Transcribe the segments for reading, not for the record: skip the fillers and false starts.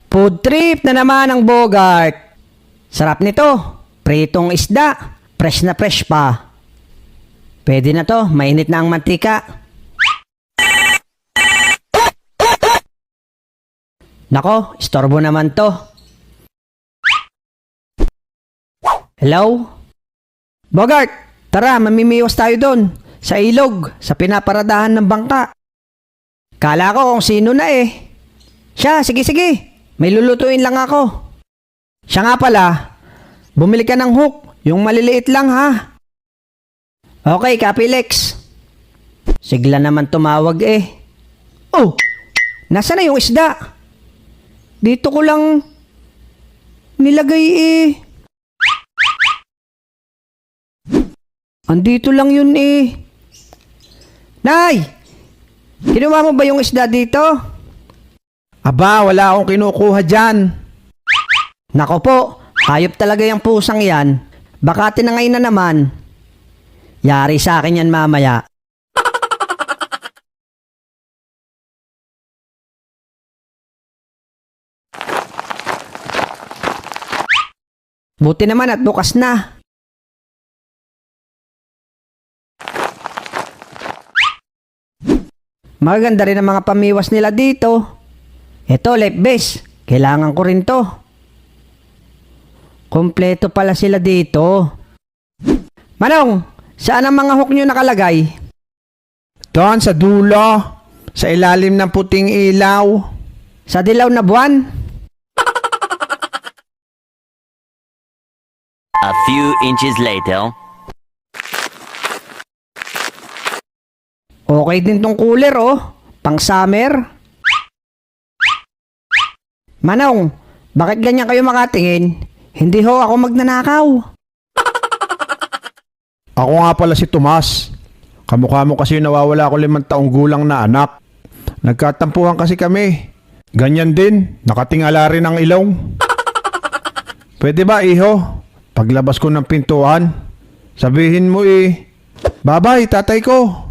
Food trip na naman ang Bogart. Sarap nito. Pritong isda. Fresh na fresh pa. Pwede na to. Mainit na ang mantika. Nako, istorbo naman to. Hello? Bogart, tara, mamimiwas tayo doon. Sa ilog, sa pinaparadahan ng bangka. Kala ko kung sino na eh. Siya, sige. May lulutuin lang ako. Siya nga pala, bumili ka ng hook. Yung maliliit lang ha. Okay, Kapilex. Sigla naman tumawag eh. Oh, nasa na yung isda? Dito ko lang nilagay eh. Andito lang yun eh. Nay! Kinuha mo ba yung isda dito? Aba, wala akong kinukuha dyan. Nako po, hayop talaga yung pusang yan. Baka tinangay na naman. Yari sa akin yan mamaya. Buti naman at bukas na. Maganda rin ang mga pamiwas nila dito. Ito, life vest. Kailangan ko rin to. Kompleto pala sila dito. Manong, saan ang mga hook nyo nakalagay? Doon sa dulo, sa ilalim ng puting ilaw. Sa dilaw na buwan? A few inches later. Okay din tong cooler oh. Pang summer. Manong, bakit ganyan kayo makatingin? Hindi ho ako magnanakaw. Ako nga pala si Tomas. Kamukha mo kasi nawawala ako 5 taong gulang na anak. Nagkatampuhan kasi kami. Ganyan din, nakatingala rin ang ilong. Pwede ba, iho? Paglabas ko ng pintuan, sabihin mo babay, tatay ko.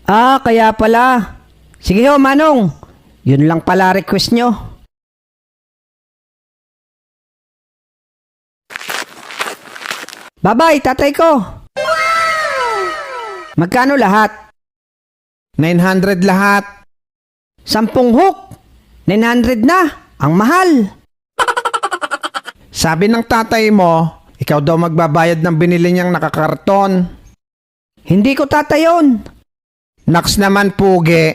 Ah, kaya pala. Sige ho, Manong. Yun lang pala request nyo. Bye-bye, tatay ko. Magkano lahat? 900 lahat. 10 hook. 900 na. Ang mahal. Sabi ng tatay mo, ikaw daw magbabayad ng binili niyang nakakarton. Hindi ko tatayon. Naks naman pugi.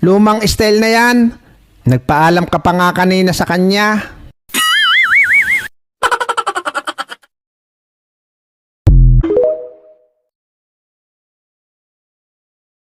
Lumang style na yan. Nagpaalam ka pa nga kanina sa kanya.